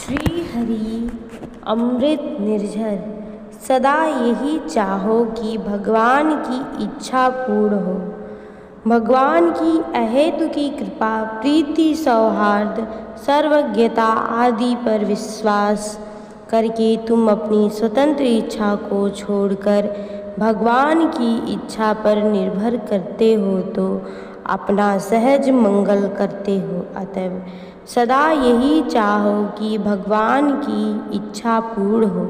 श्री हरि अमृत निर्झर सदा यही चाहो कि भगवान की इच्छा पूर्ण हो। भगवान की अहेतु की कृपा, प्रीति, सौहार्द, सर्वज्ञता आदि पर विश्वास करके तुम अपनी स्वतंत्र इच्छा को छोड़कर भगवान की इच्छा पर निर्भर करते हो तो अपना सहज मंगल करते हो। अतएव सदा यही चाहो कि भगवान की इच्छा पूर्ण हो।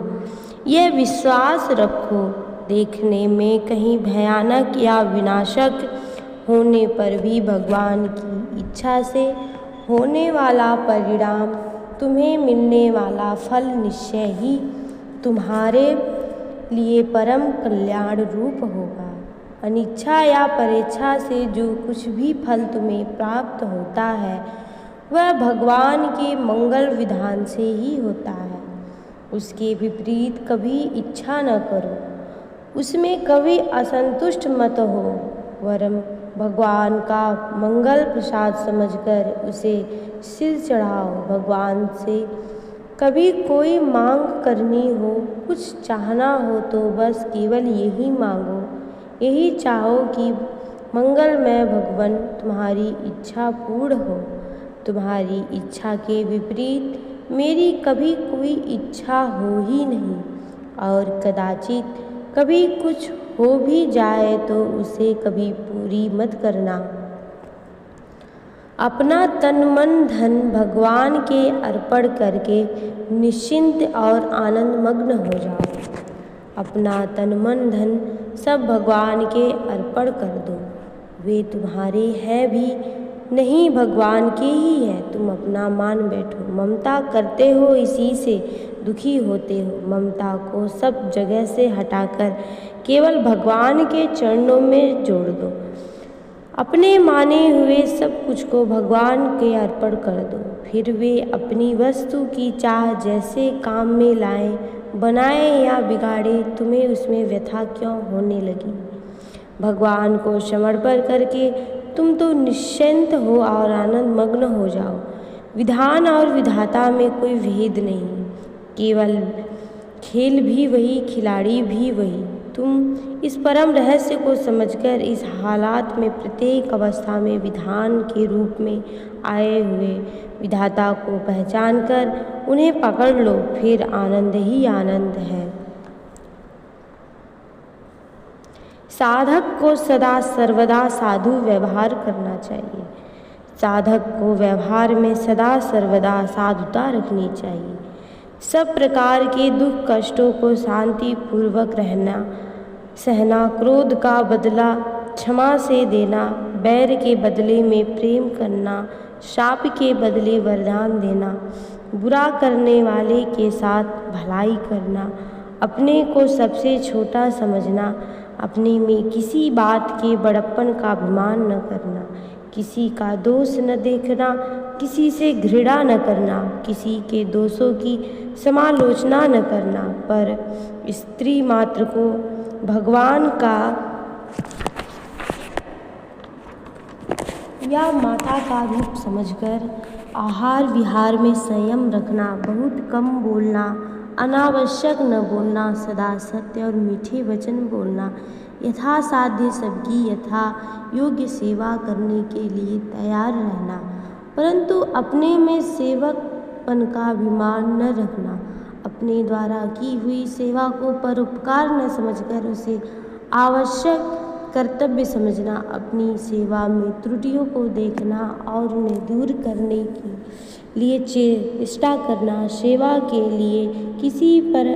यह विश्वास रखो, देखने में कहीं भयानक या विनाशक होने पर भी भगवान की इच्छा से होने वाला परिणाम, तुम्हें मिलने वाला फल निश्चय ही तुम्हारे लिए परम कल्याण रूप होगा। अनिच्छा या परेच्छा से जो कुछ भी फल तुम्हें प्राप्त होता है वह भगवान के मंगल विधान से ही होता है। उसके विपरीत कभी इच्छा न करो, उसमें कभी असंतुष्ट मत हो, वरम भगवान का मंगल प्रसाद समझकर उसे सिर चढ़ाओ। भगवान से कभी कोई मांग करनी हो, कुछ चाहना हो तो बस केवल यही मांगो, यही चाहो कि मंगलमय भगवान तुम्हारी इच्छा पूर्ण हो। तुम्हारी इच्छा के विपरीत मेरी कभी कोई इच्छा हो ही नहीं, और कदाचित कभी कुछ हो भी जाए तो उसे कभी पूरी मत करना। अपना तन मन धन भगवान के अर्पण करके निश्चिंत और आनंद मग्न हो जाओ। अपना तन मन धन सब भगवान के अर्पण कर दो। वे तुम्हारे हैं भी नहीं, भगवान के ही है। तुम अपना मान बैठो। ममता करते हो इसी से दुखी होते हो। ममता को सब जगह से हटाकर केवल भगवान के चरणों में जोड़ दो। अपने माने हुए सब कुछ को भगवान के अर्पण कर दो। फिर वे अपनी वस्तु की चाह जैसे काम में लाएं, बनाएं या बिगाड़े, तुम्हें उसमें व्यथा क्यों होने लगी। भगवान को समर्पण करके तुम तो निश्चिंत हो और आनंद मग्न हो जाओ। विधान और विधाता में कोई भेद नहीं, केवल खेल भी वही, खिलाड़ी भी वही। तुम इस परम रहस्य को समझकर इस हालात में प्रत्येक अवस्था में विधान के रूप में आए हुए विधाता को पहचान कर उन्हें पकड़ लो, फिर आनंद ही आनंद है। साधक को सदा सर्वदा साधु व्यवहार करना चाहिए। साधक को व्यवहार में सदा सर्वदा साधुता रखनी चाहिए। सब प्रकार के दुख कष्टों को शांति पूर्वक रहना, सहना, क्रोध का बदला क्षमा से देना, बैर के बदले में प्रेम करना, शाप के बदले वरदान देना, बुरा करने वाले के साथ भलाई करना, अपने को सबसे छोटा समझना, अपने में किसी बात के बड़प्पन का अभिमान न करना, किसी का दोष न देखना, किसी से घृणा न करना, किसी के दोषों की समालोचना न करना, पर स्त्री मात्र को भगवान का या माता का रूप समझकर आहार विहार में संयम रखना, बहुत कम बोलना, अनावश्यक न बोलना, सदा सत्य और मीठे वचन बोलना, यथासाध्य सबकी यथा योग्य सेवा करने के लिए तैयार रहना, परंतु अपने में सेवकपन का अभिमान न रखना, अपने द्वारा की हुई सेवा को परोपकार न समझकर उसे आवश्यक कर्तव्य समझना, अपनी सेवा में त्रुटियों को देखना और उन्हें दूर करने के लिए चेष्टा करना, सेवा के लिए किसी पर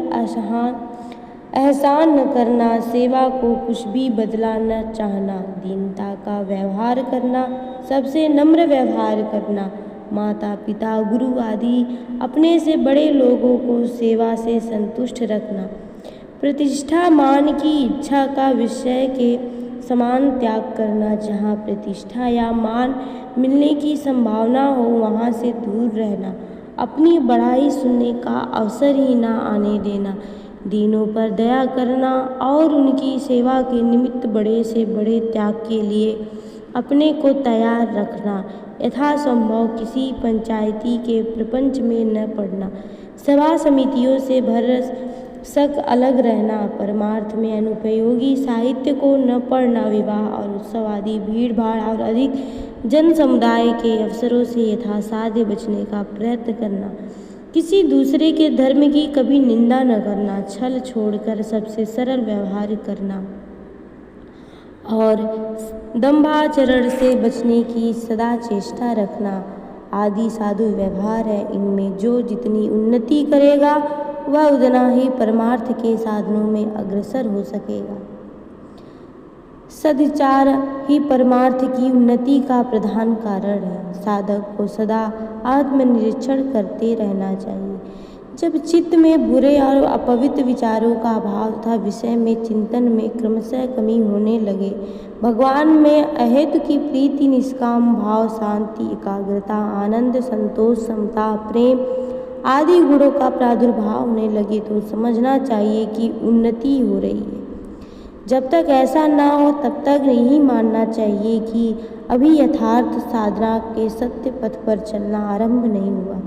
एहसान न करना, सेवा को कुछ भी बदला न चाहना, दीनता का व्यवहार करना, सबसे नम्र व्यवहार करना, माता पिता गुरु आदि अपने से बड़े लोगों को सेवा से संतुष्ट रखना, प्रतिष्ठा मान की इच्छा का विषय के समान त्याग करना, जहाँ प्रतिष्ठा या मान मिलने की संभावना हो वहाँ से दूर रहना, अपनी बड़ाई सुनने का अवसर ही ना आने देना, दीनों पर दया करना और उनकी सेवा के निमित्त बड़े से बड़े त्याग के लिए अपने को तैयार रखना, यथासंभव किसी पंचायती के प्रपंच में न पड़ना, सभा समितियों से भरसक अलग रहना, परमार्थ में अनुपयोगी साहित्य को न पढ़ना, विवाह और उत्सव आदि भीड़ भाड़ और अधिक जन समुदाय के अवसरों से यथासाध्य बचने का प्रयत्न करना, किसी दूसरे के धर्म की कभी निंदा न करना, छल छोड़कर सबसे सरल व्यवहार करना और दंभाचरण से बचने की सदा चेष्टा रखना आदि साधु व्यवहार है। इनमें जो जितनी उन्नति करेगा वह उतना ही परमार्थ के साधनों में अग्रसर हो सकेगा। सद्विचार ही परमार्थ की उन्नति का प्रधान कारण है। साधक को सदा आत्मनिरीक्षण करते रहना चाहिए। जब चित्त में बुरे और अपवित्र विचारों का अभाव तथा विषय में चिंतन में क्रमशः कमी होने लगे, भगवान में अहेतु की प्रीति, निष्काम भाव, शांति, एकाग्रता, आनंद, संतोष, समता, प्रेम आदि गुणों का प्रादुर्भाव होने लगे तो समझना चाहिए कि उन्नति हो रही है। जब तक ऐसा न हो तब तक नहीं मानना चाहिए कि अभी यथार्थ साधना के सत्य पथ पर चलना आरंभ नहीं हुआ।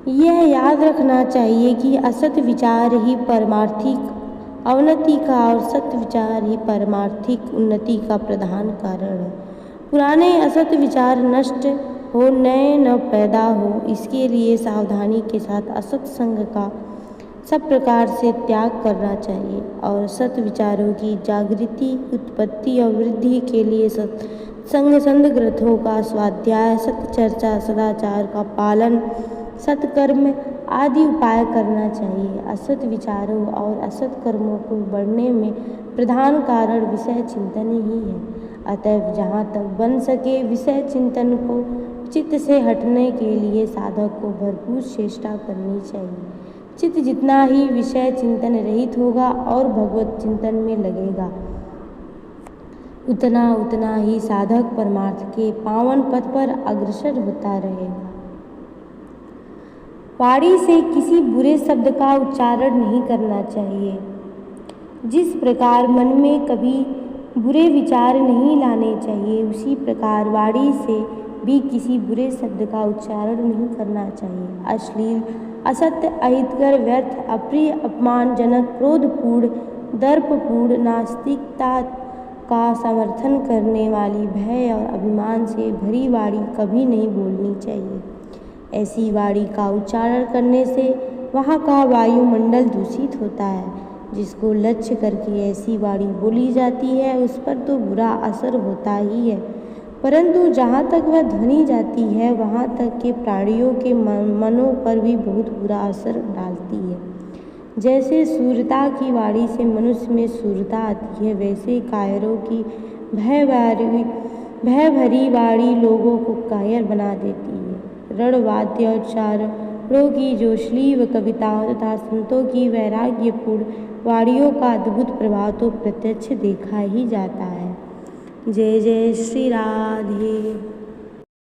यह याद रखना चाहिए कि असत विचार ही परमार्थिक अवनति का और सत्य विचार ही परमार्थिक उन्नति का प्रधान कारण है। पुराने असत विचार नष्ट हो, नए न पैदा हो, इसके लिए सावधानी के साथ असत संग का सब प्रकार से त्याग करना चाहिए और सत विचारों की जागृति, उत्पत्ति और वृद्धि के लिए सत्संग, संत ग्रंथों का स्वाध्याय, सत्य चर्चा, सदाचार का पालन, सत्कर्म आदि उपाय करना चाहिए। असत विचारों और असत कर्मों को बढ़ने में प्रधान कारण विषय चिंतन ही है। अतएव जहाँ तक बन सके विषय चिंतन को चित्त से हटने के लिए साधक को भरपूर चेष्टा करनी चाहिए। चित्त जितना ही विषय चिंतन रहित होगा और भगवत चिंतन में लगेगा, उतना ही साधक परमार्थ के पावन पथ पर अग्रसर होता रहेगा। वाणी से किसी बुरे शब्द का उच्चारण नहीं करना चाहिए। जिस प्रकार मन में कभी बुरे विचार नहीं लाने चाहिए, उसी प्रकार वाणी से भी किसी बुरे शब्द का उच्चारण नहीं करना चाहिए। अश्लील, असत्य, अहितकर, व्यर्थ, अप्रिय, अपमानजनक, क्रोधपूर्ण, दर्पपूर्ण, नास्तिकता का समर्थन करने वाली, भय और अभिमान से भरी वाणी कभी नहीं बोलनी चाहिए। ऐसी वाणी का उच्चारण करने से वहाँ का वायुमंडल दूषित होता है। जिसको लक्ष्य करके ऐसी वाणी बोली जाती है उस पर तो बुरा असर होता ही है, परंतु जहाँ तक वह ध्वनि जाती है वहाँ तक के प्राणियों के मनों पर भी बहुत बुरा असर डालती है। जैसे सूरता की वाणी से मनुष्य में सूरता आती है, वैसे कायरों की भय भरी वाणी लोगों को कायर बना देती है। रणवाद्य उच्चारणों की जोशीली कविताओं तथा संतों की वैराग्यपूर्ण वाणियों का अद्भुत प्रभाव तो प्रत्यक्ष देखा ही जाता है। जय जय श्री राधे।